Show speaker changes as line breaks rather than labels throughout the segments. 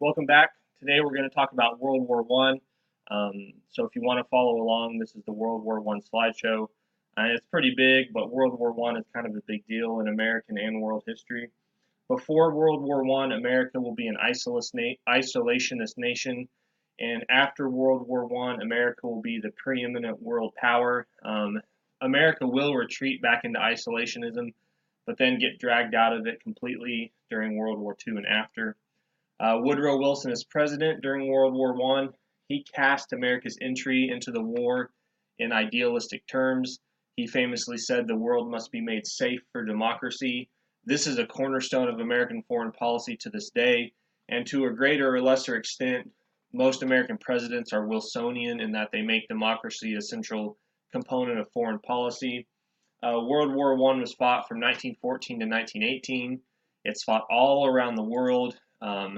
Welcome back. Today we're going to talk about World War One. So if you want to follow along, this is the World War One slideshow. It's pretty big, but World War One is kind of a big deal in American and world history. Before World War One, America will be an isolationist nation, and after World War One, America will be the preeminent world power. America will retreat back into isolationism, but then get dragged out of it completely during World War Two and after. Woodrow Wilson as president during World War One. He cast America's entry into the war in idealistic terms. He famously said the world must be made safe for democracy. This is a cornerstone of American foreign policy to this day, and to a greater or lesser extent, most American presidents are Wilsonian in that they make democracy a central component of foreign policy. World War One was fought from 1914 to 1918. It's fought all around the world.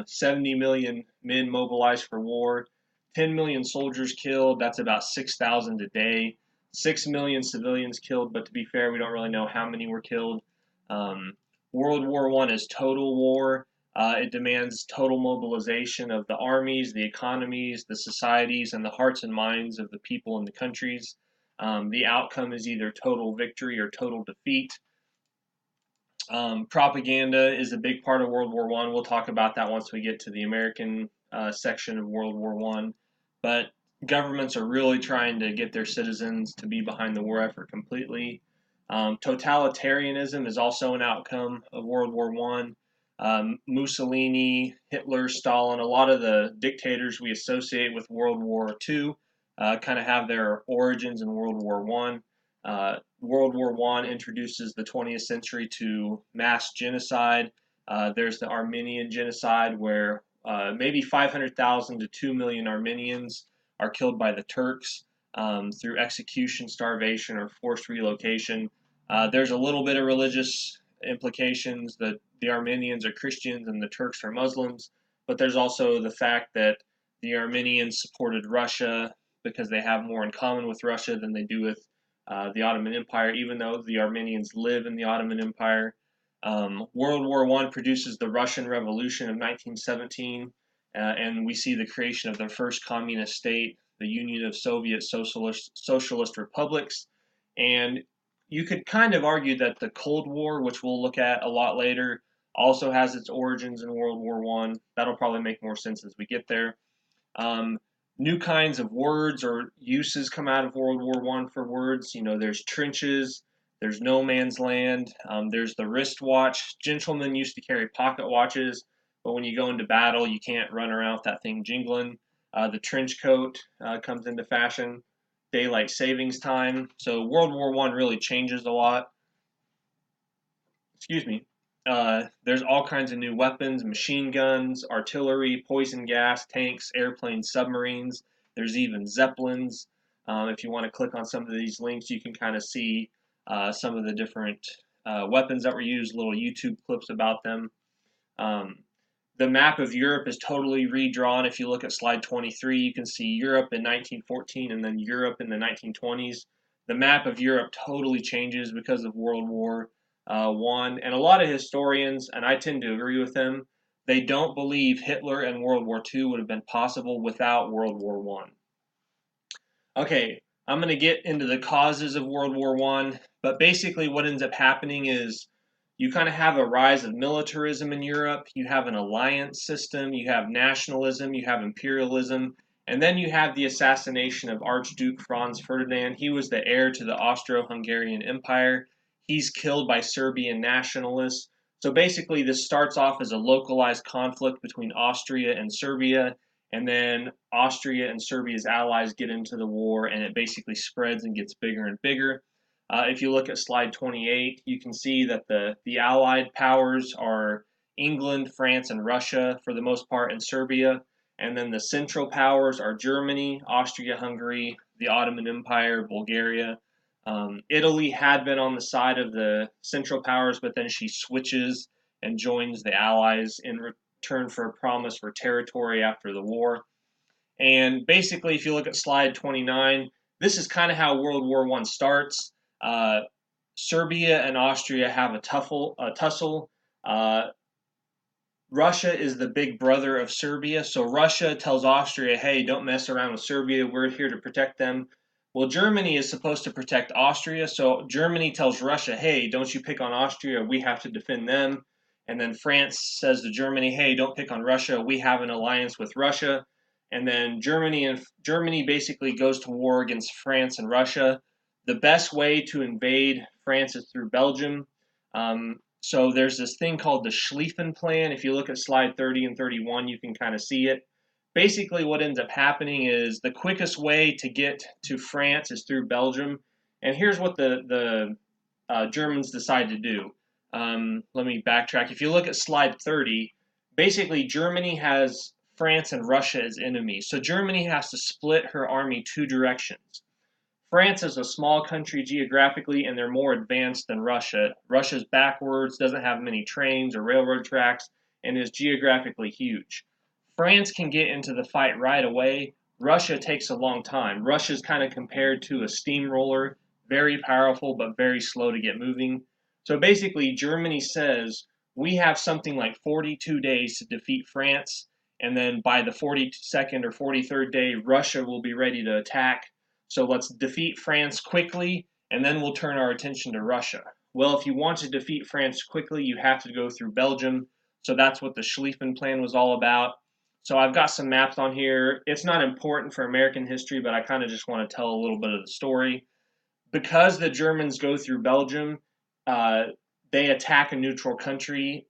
70 million men mobilized for war, 10 million soldiers killed. That's about 6,000 a day. 6 million civilians killed, but to be fair, we don't really know how many were killed. Um, World War One is total war. It demands total mobilization of the armies, the economies, the societies, and the hearts and minds of the people in the countries. The outcome is either total victory or total defeat. Propaganda is a big part of World War One. We'll talk about that once we get to the American section of World War One. But governments are really trying to get their citizens to be behind the war effort completely. Totalitarianism is also an outcome of World War One. Mussolini, Hitler, Stalin, a lot of the dictators we associate with World War Two kind of have their origins in World War One. World War One introduces the 20th century to mass genocide. There's the Armenian genocide, where maybe 500,000 to 2 million Armenians are killed by the Turks through execution, starvation, or forced relocation. There's a little bit of religious implications that the Armenians are Christians and the Turks are Muslims, but there's also the fact that the Armenians supported Russia because they have more in common with Russia than they do with the Ottoman Empire, even though the Armenians live in the Ottoman Empire. World War One produces the Russian Revolution of 1917, and we see the creation of the first communist state, the Union of Soviet Socialist Republics. And you could kind of argue that the Cold War, which we'll look at a lot later, also has its origins in World War One. That'll probably make more sense as we get there. Um, New kinds of words or uses come out of World War One for words. You know, there's trenches, there's no man's land, there's the wristwatch. Gentlemen used to carry pocket watches, but when you go into battle, you can't run around with that thing jingling. The trench coat comes into fashion. Daylight savings time. So World War One really changes a lot. Excuse me. There's all kinds of new weapons, machine guns, artillery, poison gas, tanks, airplanes, submarines. There's even zeppelins. If you want to click on some of these links, you can kind of see some of the different weapons that were used, little YouTube clips about them. Um, the map of Europe is totally redrawn. If you look at slide 23, you can see Europe in 1914 and then Europe in the 1920s. The map of Europe totally changes because of World War One, and a lot of historians, and I tend to agree with them, they don't believe Hitler and World War Two would have been possible without World War One. Okay, I'm going to get into the causes of World War One, but basically what ends up happening is you kind of have a rise of militarism in Europe, you have an alliance system, you have nationalism, you have imperialism, and then you have the assassination of Archduke Franz Ferdinand. He was the heir to the Austro-Hungarian Empire. He's killed by Serbian nationalists. So basically this starts off as a localized conflict between Austria and Serbia, and then Austria and Serbia's allies get into the war, and it basically spreads and gets bigger and bigger. If you look at slide 28, you can see that the Allied powers are England, France, and Russia for the most part, and Serbia. And then the Central powers are Germany, Austria Hungary, the Ottoman Empire, Bulgaria. Italy had been on the side of the Central powers, but then she switches and joins the Allies in return for a promise for territory after the war. And basically, if you look at slide 29, this is kind of how World War One starts. Uh, Serbia and Austria have a tussle. Russia is the big brother of Serbia, so Russia tells Austria, hey, don't mess around with Serbia, we're here to protect them. Well, Germany is supposed to protect Austria, so Germany tells Russia, hey, don't you pick on Austria, we have to defend them. And then France says to Germany, hey, don't pick on Russia, we have an alliance with Russia. And then Germany basically goes to war against France and Russia. The best way to invade France is through Belgium. So there's this thing called the Schlieffen Plan. If you look at slide 30 and 31, you can kind of see it. Basically, what ends up happening is the quickest way to get to France is through Belgium. And here's what the Germans decide to do. Let me backtrack. If you look at slide 30, basically Germany has France and Russia as enemies. So Germany has to split her army two directions. France is a small country geographically, and they're more advanced than Russia. Russia's backwards, doesn't have many trains or railroad tracks, and is geographically huge. France can get into the fight right away. Russia takes a long time. Russia's kind of compared to a steamroller, very powerful but very slow to get moving. So basically, Germany says we have something like 42 days to defeat France, and then by the 42nd or 43rd day, Russia will be ready to attack. So let's defeat France quickly, and then we'll turn our attention to Russia. Well, if you want to defeat France quickly, you have to go through Belgium. So that's what the Schlieffen Plan was all about. So I've got some maps on here. It's not important for American history, but I kind of just want to tell a little bit of the story. Because the Germans go through Belgium, uh, they attack a neutral country.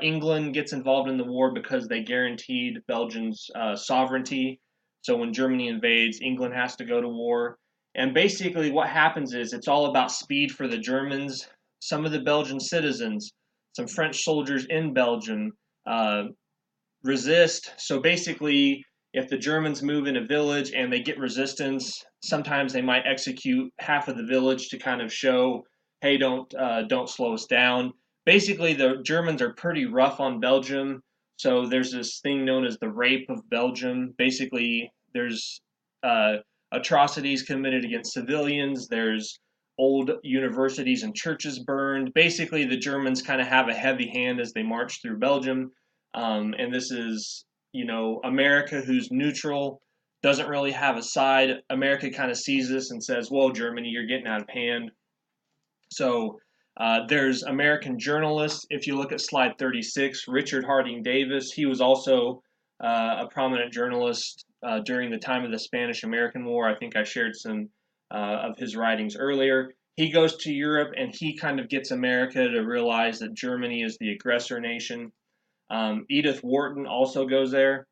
England gets involved in the war because they guaranteed Belgium's sovereignty. So when Germany invades, England has to go to war. And basically, what happens is it's all about speed for the Germans. Some of the Belgian citizens, some French soldiers in Belgium, uh, resist. So basically, if the Germans move in a village and they get resistance, sometimes they might execute half of the village to kind of show, hey, don't slow us down. Basically, the Germans are pretty rough on Belgium. So there's this thing known as the Rape of Belgium. Basically, there's atrocities committed against civilians. There's old universities and churches burned. Basically, the Germans kind of have a heavy hand as they march through Belgium. And this is, America, who's neutral, doesn't really have a side. America kind of sees this and says, whoa, Germany, you're getting out of hand. So there's American journalists. If you look at slide 36, Richard Harding Davis, he was also a prominent journalist during the time of the Spanish-American War. I think I shared some of his writings earlier. He goes to Europe and he kind of gets America to realize that Germany is the aggressor nation. Edith Wharton also goes there.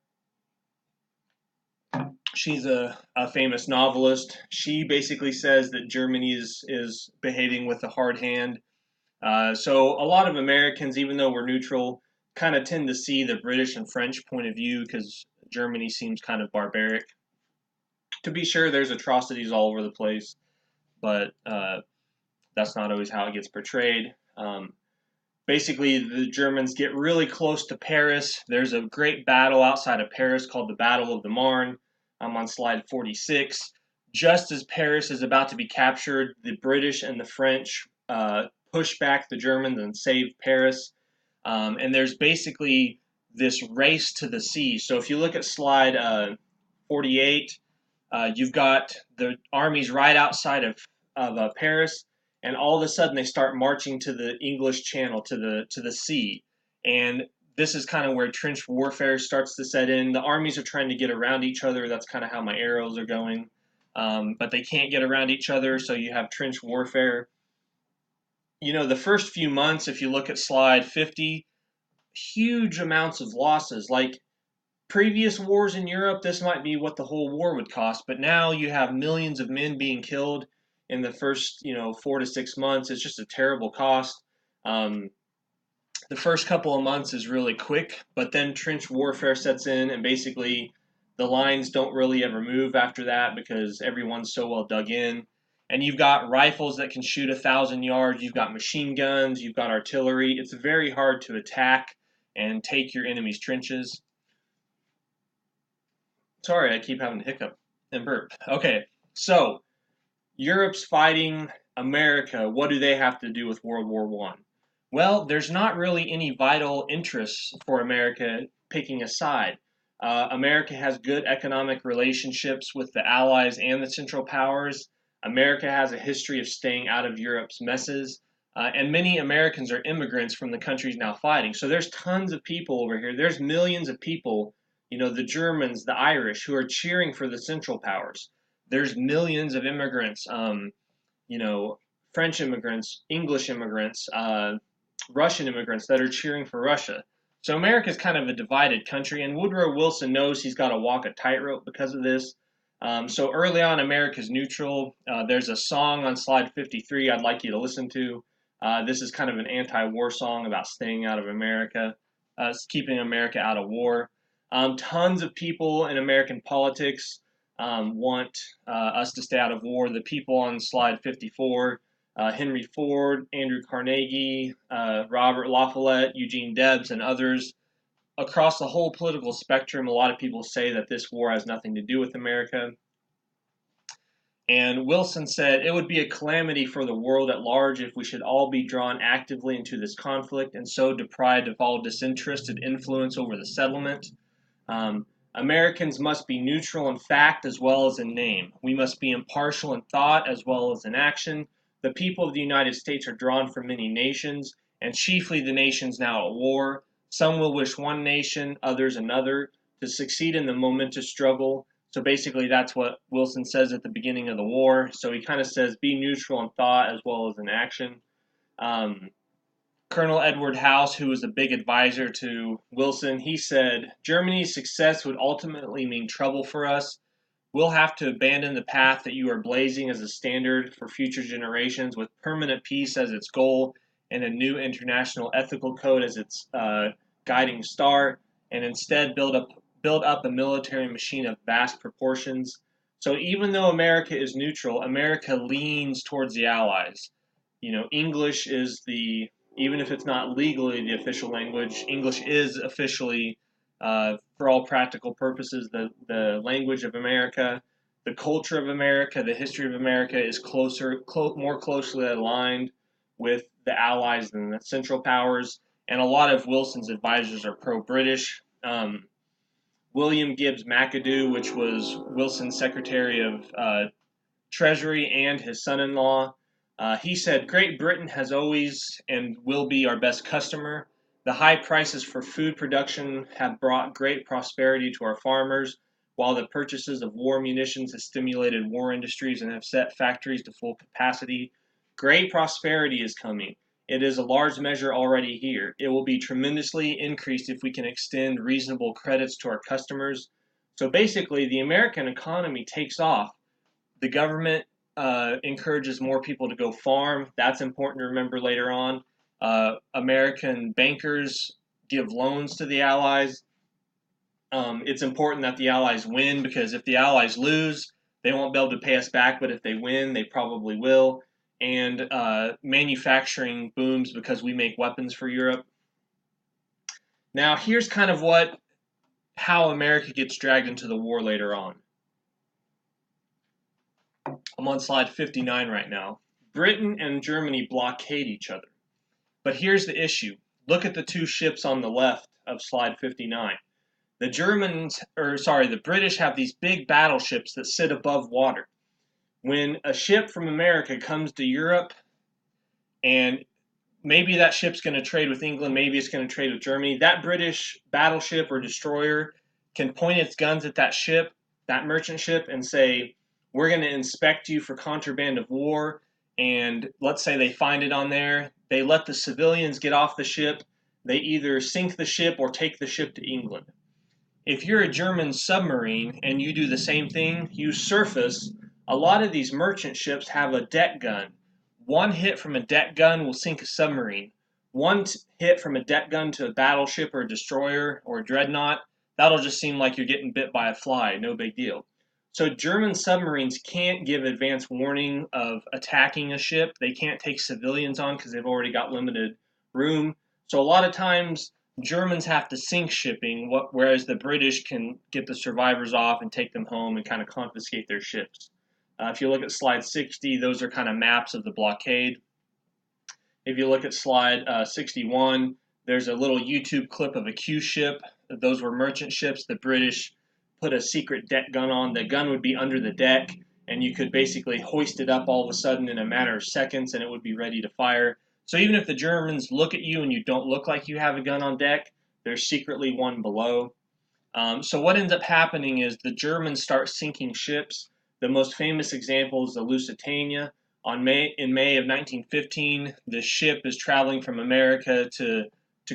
She's a famous novelist. She basically says that Germany is behaving with a hard hand. So a lot of Americans, even though we're neutral, kind of tend to see the British and French point of view because Germany seems kind of barbaric. To be sure, there's atrocities all over the place, but that's not always how it gets portrayed. Basically, the Germans get really close to Paris. There's a great battle outside of Paris called the Battle of the Marne. I'm on slide 46. Just as Paris is about to be captured, the British and the French push back the Germans and save Paris. And there's basically this race to the sea. So if you look at slide 48, you've got the armies right outside of Paris, and all of a sudden they start marching to the English Channel, to the sea, and this is kind of where trench warfare starts to set in. The armies are trying to get around each other. That's kind of how my arrows are going, but they can't get around each other, so you have trench warfare. The first few months, if you look at slide 50, huge amounts of losses. Like previous wars in Europe, this might be what the whole war would cost, but now you have millions of men being killed in the first, 4 to 6 months. It's just a terrible cost. The first couple of months is really quick, but then trench warfare sets in, and basically the lines don't really ever move after that because everyone's so well dug in. And you've got rifles that can shoot 1,000 yards. You've got machine guns. You've got artillery. It's very hard to attack and take your enemy's trenches. Sorry, I keep having to hiccup and burp. Okay, so Europe's fighting America. What do they have to do with World War I? Well, there's not really any vital interests for America picking a side. America has good economic relationships with the Allies and the Central Powers. America has a history of staying out of Europe's messes. And many Americans are immigrants from the countries now fighting. So there's tons of people over here. There's millions of people, the Germans, the Irish, who are cheering for the Central Powers. There's millions of immigrants, you know, French immigrants, English immigrants, Russian immigrants that are cheering for Russia. So America is kind of a divided country, and Woodrow Wilson knows he's got to walk a tightrope because of this. So early on, America's neutral. There's a song on slide 53 I'd like you to listen to. This is kind of an anti-war song about staying out of America, keeping America out of war. Tons of people in American politics want us to stay out of war. The people on slide 54, Henry Ford, Andrew Carnegie, Robert La Follette, Eugene Debs, and others. Across the whole political spectrum, a lot of people say that this war has nothing to do with America. And Wilson said, it would be a calamity for the world at large if we should all be drawn actively into this conflict and so deprived of all disinterested influence over the settlement. Americans must be neutral in fact as well as in name. We must be impartial in thought as well as in action. The people of the United States are drawn from many nations, and chiefly the nations now at war. Some will wish one nation, others another, to succeed in the momentous struggle. So basically, that's what Wilson says at the beginning of the war. So he kind of says, be neutral in thought as well as in action. Colonel Edward House, who was a big advisor to Wilson, he said, Germany's success would ultimately mean trouble for us. We'll have to abandon the path that you are blazing as a standard for future generations with permanent peace as its goal and a new international ethical code as its guiding star, and instead build up a military machine of vast proportions. So even though America is neutral, America leans towards the Allies. English is even if it's not legally the official language, English is officially, for all practical purposes, the language of America. The culture of America, the history of America is more closely aligned with the Allies than the Central Powers. And a lot of Wilson's advisors are pro-British. William Gibbs McAdoo, which was Wilson's Secretary of Treasury and his son-in-law, he said, Great Britain has always and will be our best customer. The high prices for food production have brought great prosperity to our farmers, while the purchases of war munitions have stimulated war industries and have set factories to full capacity. Great prosperity is coming. It is a large measure already here. It will be tremendously increased if we can extend reasonable credits to our customers. So basically, the American economy takes off. The government encourages more people to go farm. That's important to remember later on. American bankers give loans to the Allies. It's important that the Allies win because if the Allies lose, they won't be able to pay us back, but if they win, they probably will. And manufacturing booms because we make weapons for Europe. Now, here's kind of how America gets dragged into the war later on. I'm on slide 59 right now. Britain and Germany blockade each other. But here's the issue. Look at the two ships on the left of slide 59. The British have these big battleships that sit above water. When a ship from America comes to Europe, and maybe that ship's going to trade with England, maybe it's going to trade with Germany, that British battleship or destroyer can point its guns at that ship, that merchant ship, and say, we're going to inspect you for contraband of war, and let's say they find it on there. They let the civilians get off the ship. They either sink the ship or take the ship to England. If you're a German submarine and you do the same thing, you surface, a lot of these merchant ships have a deck gun. One hit from a deck gun will sink a submarine. One hit from a deck gun to a battleship or a destroyer or a dreadnought, that'll just seem like you're getting bit by a fly, no big deal. So German submarines can't give advance warning of attacking a ship. They can't take civilians on because they've already got limited room. So a lot of times Germans have to sink shipping, whereas the British can get the survivors off and take them home and kind of confiscate their ships. If you look at slide 60, those are kind of maps of the blockade. If you look at slide 61, there's a little YouTube clip of a Q ship. Those were merchant ships. The British put a secret deck gun on. The gun would be under the deck, and you could basically hoist it up all of a sudden in a matter of seconds, and it would be ready to fire. So even if the Germans look at you and you don't look like you have a gun on deck, there's secretly one below. So what ends up happening is the Germans start sinking ships. The most famous example is the Lusitania. In May of 1915, the ship is traveling from America to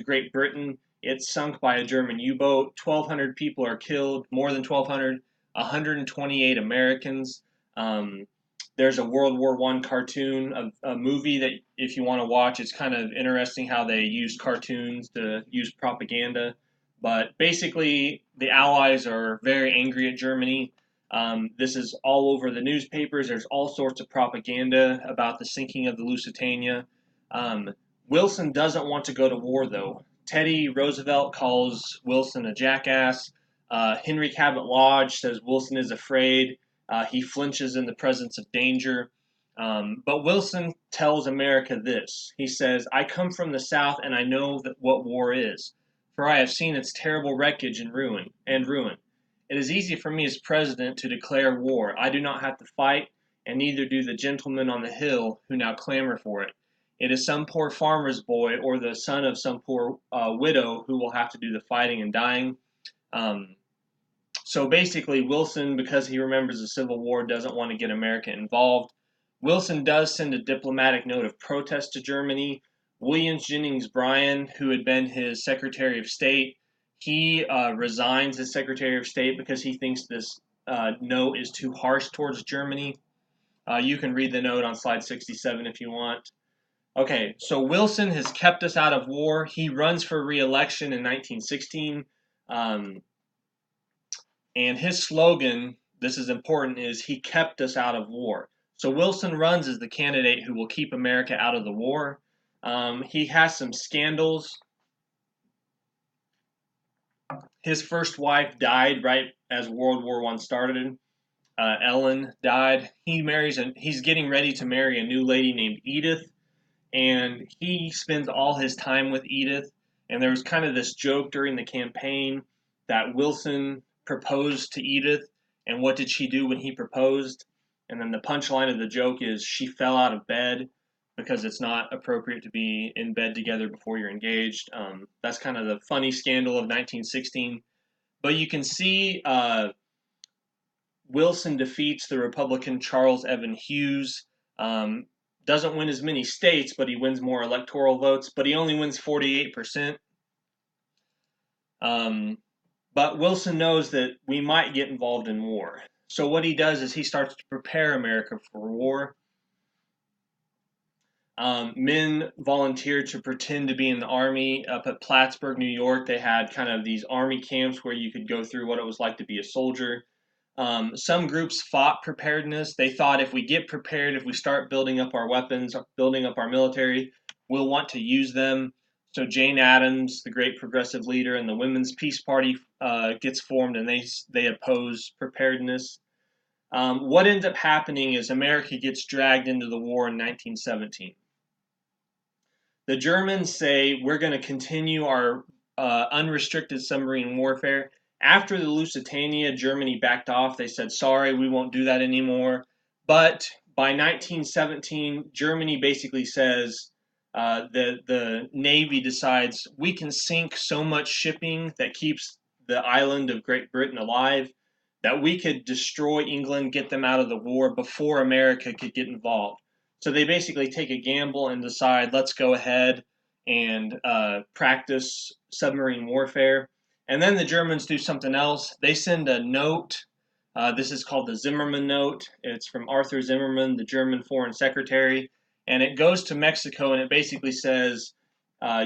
Great Britain. It's sunk by a German U-boat. 1,200 people are killed, more than 1,200, 128 Americans. There's a World War I cartoon, a movie that if you want to watch, it's kind of interesting how they use cartoons to use propaganda. But basically, the Allies are very angry at Germany. This is all over the newspapers. There's all sorts of propaganda about the sinking of the Lusitania. Wilson doesn't want to go to war, though. Teddy Roosevelt calls Wilson a jackass. Henry Cabot Lodge says Wilson is afraid. He flinches in the presence of danger. But Wilson tells America this. He says, "I come from the South and I know what war is. For I have seen its terrible wreckage and ruin. It is easy for me as president to declare war. I do not have to fight, and neither do the gentlemen on the hill who now clamor for it. It is some poor farmer's boy or the son of some poor widow who will have to do the fighting and dying." So basically, Wilson, because he remembers the Civil War, doesn't want to get America involved. Wilson does send a diplomatic note of protest to Germany. William Jennings Bryan, who had been his Secretary of State, he resigns as Secretary of State because he thinks this note is too harsh towards Germany. You can read the note on slide 67 if you want. Okay, so Wilson has kept us out of war. He runs for re-election in 1916. And his slogan, this is important, is "He kept us out of war." So Wilson runs as the candidate who will keep America out of the war. He has some scandals. His first wife died right as World War I started. Ellen died. He's getting ready to marry a new lady named Edith, and he spends all his time with Edith. And there was kind of this joke during the campaign that Wilson proposed to Edith, and what did she do when he proposed? And then the punchline of the joke is she fell out of bed because it's not appropriate to be in bed together before you're engaged. That's kind of the funny scandal of 1916. But you can see Wilson defeats the Republican Charles Evan Hughes. Doesn't win as many states, but he wins more electoral votes, but he only wins 48%. But Wilson knows that we might get involved in war. So what he does is he starts to prepare America for war. Men volunteered to pretend to be in the army. Up at Plattsburgh, New York, they had kind of these army camps where you could go through what it was like to be a soldier. Some groups fought preparedness. They thought if we get prepared, if we start building up our weapons, building up our military, we'll want to use them. So Jane Addams, the great progressive leader, and the Women's Peace Party gets formed, and they oppose preparedness. What ends up happening is America gets dragged into the war in 1917. The Germans say we're going to continue our unrestricted submarine warfare. After the Lusitania, Germany backed off. They said, sorry, we won't do that anymore. But by 1917, Germany basically says, the Navy decides we can sink so much shipping that keeps the island of Great Britain alive that we could destroy England, get them out of the war before America could get involved. So they basically take a gamble and decide, let's go ahead and practice submarine warfare. And then the Germans do something else. They send a note. This is called the Zimmermann Note. It's from Arthur Zimmermann, the German Foreign Secretary. And it goes to Mexico, and it basically says,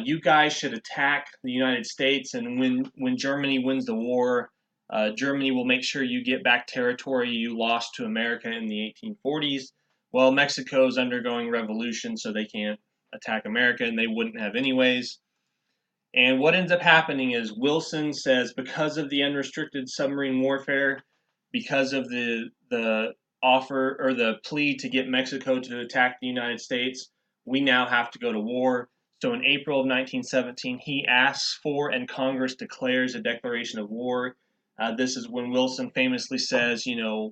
you guys should attack the United States, and when Germany wins the war, Germany will make sure you get back territory you lost to America in the 1840s. Well, Mexico is undergoing revolution, so they can't attack America, and they wouldn't have anyways. And what ends up happening is Wilson says, because of the unrestricted submarine warfare, because of the offer or the plea to get Mexico to attack the United States, we now have to go to war. So in April of 1917, he asks for and Congress declares a declaration of war. This is when Wilson famously says,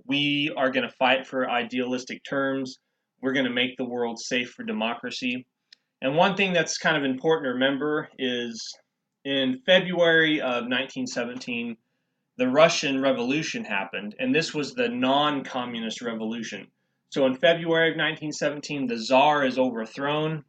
we are going to fight for idealistic terms. We're going to make the world safe for democracy. And one thing that's kind of important to remember is in February of 1917, the Russian Revolution happened, and this was the non-communist revolution. So in February of 1917, the Tsar is overthrown,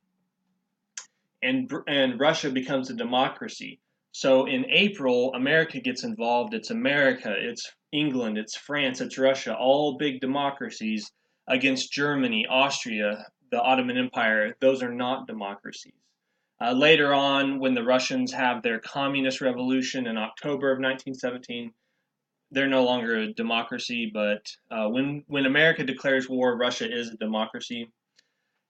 and Russia becomes a democracy. So in April, America gets involved. It's America, it's England, it's France, it's Russia, all big democracies against Germany, Austria, the Ottoman Empire. Those are not democracies. Later on, when the Russians have their communist revolution in October of 1917, they're no longer a democracy. But when America declares war, Russia is a democracy.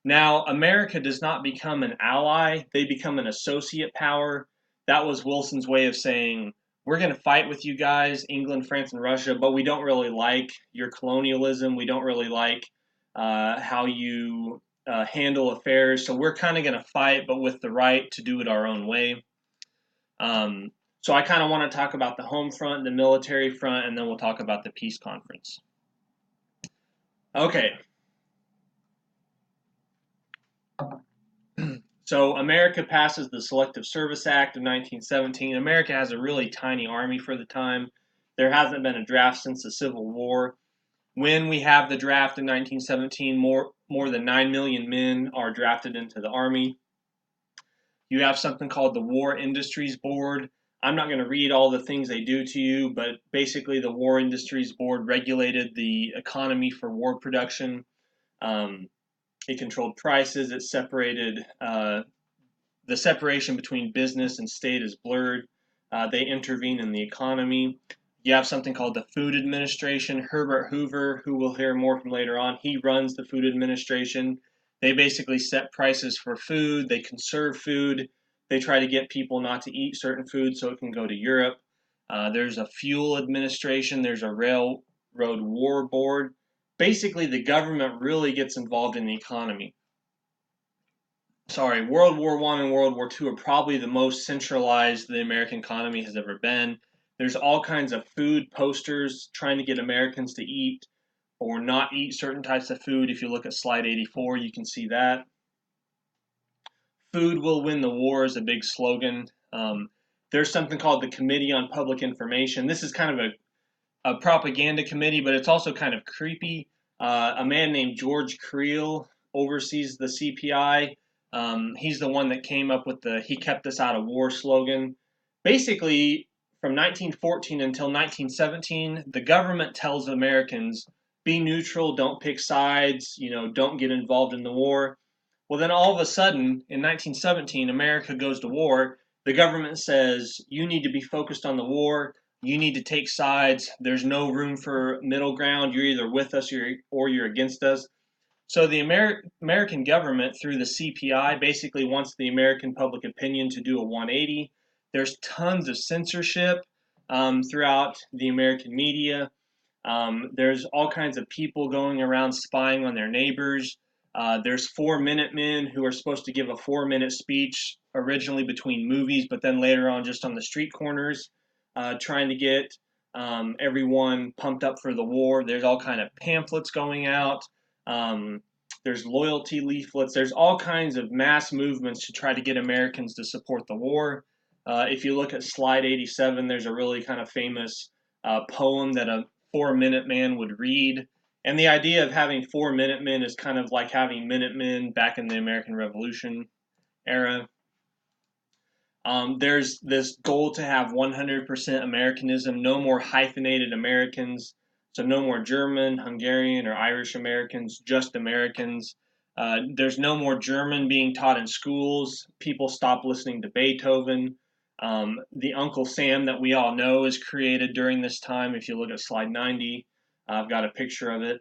Now, America does not become an ally, they become an associate power. That was Wilson's way of saying, we're going to fight with you guys, England, France, and Russia, but we don't really like your colonialism. We don't really like how you handle affairs. So we're kind of going to fight, but with the right to do it our own way. So I kind of want to talk about the home front, the military front, and then we'll talk about the peace conference. Okay. So America passes the Selective Service Act of 1917. America has a really tiny army for the time. There hasn't been a draft since the Civil War. When we have the draft in 1917, more than 9 million men are drafted into the Army. You have something called the War Industries Board. I'm not going to read all the things they do to you, but basically the War Industries Board regulated the economy for war production. It controlled prices. It separated the separation between business and state is blurred. They intervene in the economy. You have something called the Food Administration. Herbert Hoover, who we'll hear more from later on, he runs the Food Administration. They basically set prices for food. They conserve food. They try to get people not to eat certain food so it can go to Europe. There's a Fuel Administration. There's a Railroad War Board. Basically, the government really gets involved in the economy. World War I and World War II are probably the most centralized the American economy has ever been. There's all kinds of food posters trying to get Americans to eat or not eat certain types of food. If you look at slide 84, you can see that. Food will win the war is a big slogan. There's something called the Committee on Public Information. This is kind of a propaganda committee, but it's also kind of creepy. A man named George Creel oversees the CPI. He's the one that came up with the "He kept us out of war" slogan. Basically, from 1914 until 1917, the government tells Americans, be neutral, don't pick sides, don't get involved in the war. Well, then all of a sudden, in 1917, America goes to war. The government says, you need to be focused on the war. You need to take sides. There's no room for middle ground. You're either with us or you're against us. So the American government, through the CPI, basically wants the American public opinion to do a 180. There's tons of censorship throughout the American media. There's all kinds of people going around spying on their neighbors. There's 4 Minutemen who are supposed to give a 4-minute speech originally between movies, but then later on just on the street corners, trying to get everyone pumped up for the war. There's all kind of pamphlets going out. There's loyalty leaflets. There's all kinds of mass movements to try to get Americans to support the war. If you look at slide 87, there's a really kind of famous poem that a 4-minute man would read. And the idea of having 4 Minutemen is kind of like having Minutemen back in the American Revolution era. There's this goal to have 100% Americanism, no more hyphenated Americans. So no more German, Hungarian, or Irish Americans, just Americans. There's no more German being taught in schools. People stop listening to Beethoven. The Uncle Sam that we all know is created during this time. If you look at slide 90, I've got a picture of it.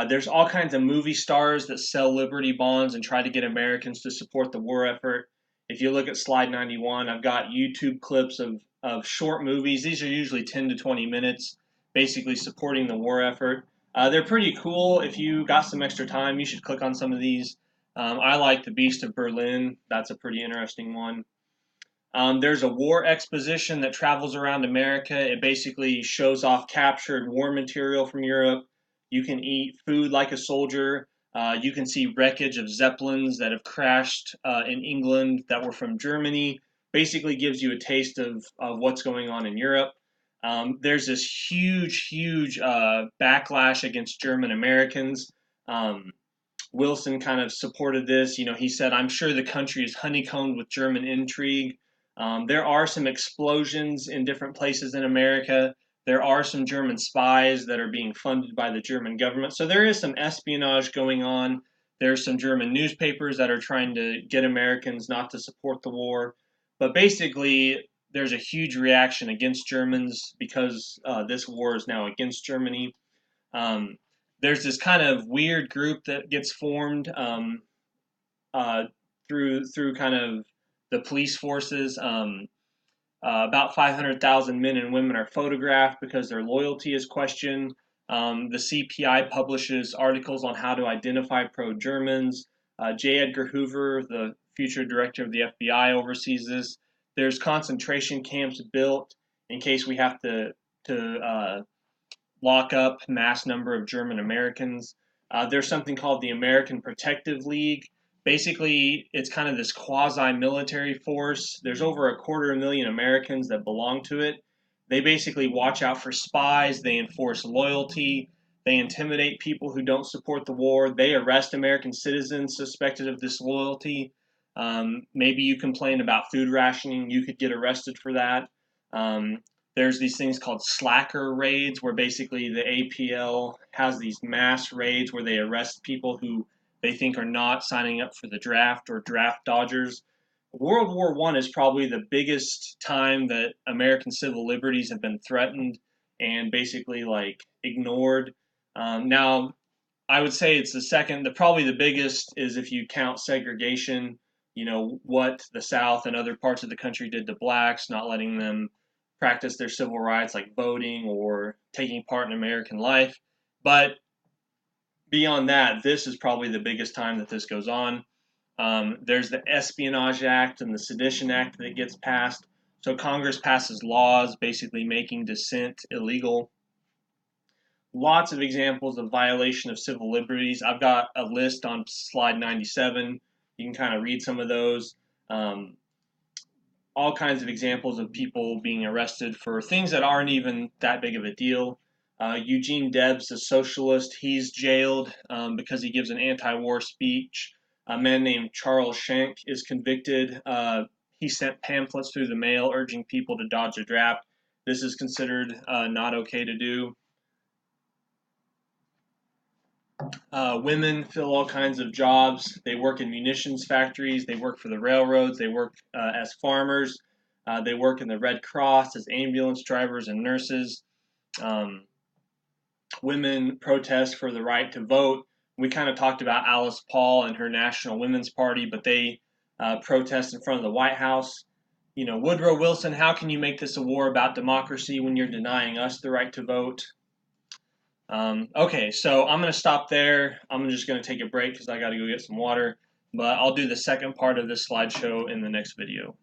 There's all kinds of movie stars that sell Liberty bonds and try to get Americans to support the war effort. If you look at slide 91, I've got YouTube clips of short movies. These are usually 10 to 20 minutes, basically supporting the war effort. They're pretty cool. If you got some extra time, you should click on some of these. I like The Beast of Berlin. That's a pretty interesting one. There's a war exposition that travels around America. It basically shows off captured war material from Europe. You can eat food like a soldier. You can see wreckage of Zeppelins that have crashed in England that were from Germany. Basically gives you a taste of what's going on in Europe. There's this huge backlash against German Americans. Wilson kind of supported this. He said, "I'm sure the country is honeycombed with German intrigue." There are some explosions in different places in America. There are some German spies that are being funded by the German government. So there is some espionage going on. There's some German newspapers that are trying to get Americans not to support the war. But basically, there's a huge reaction against Germans because this war is now against Germany. Um, there's this kind of weird group that gets formed uh, through kind of the police forces. About 500,000 men and women are photographed because their loyalty is questioned. The CPI publishes articles on how to identify pro-Germans. J. Edgar Hoover, the future director of the FBI, oversees this. There's concentration camps built in case we have to lock up mass number of German Americans. There's something called the American Protective League. Basically, it's kind of this quasi-military force. There's over 250,000 Americans that belong to it. They basically watch out for spies. They enforce loyalty. They intimidate people who don't support the war. They arrest American citizens suspected of disloyalty. Maybe you complain about food rationing. You could get arrested for that. There's these things called slacker raids, where basically the APL has these mass raids where they arrest people who they think are not signing up for the draft or draft dodgers. World War I is probably the biggest time that American civil liberties have been threatened and basically like ignored. Now, I would say it's the second. Probably the biggest is if you count segregation. What the South and other parts of the country did to blacks, not letting them practice their civil rights like voting or taking part in American life. But beyond that, this is probably the biggest time that this goes on. There's the Espionage Act and the Sedition Act that gets passed. So Congress passes laws basically making dissent illegal. Lots of examples of violation of civil liberties. I've got a list on slide 97. You can kind of read some of those. All kinds of examples of people being arrested for things that aren't even that big of a deal. Eugene Debs, a socialist, he's jailed because he gives an anti-war speech. A man named Charles Schenck is convicted. He sent pamphlets through the mail urging people to dodge a draft. This is considered not okay to do. Women fill all kinds of jobs. They work in munitions factories. They work for the railroads. They work as farmers. They work in the Red Cross as ambulance drivers and nurses. Women protest for the right to vote. We kind of talked about Alice Paul and her National Women's Party, but they protest in front of the White House. Woodrow Wilson, how can you make this a war about democracy when you're denying us the right to vote? Okay, so I'm going to stop there. I'm just going to take a break because I got to go get some water. But I'll do the second part of this slideshow in the next video.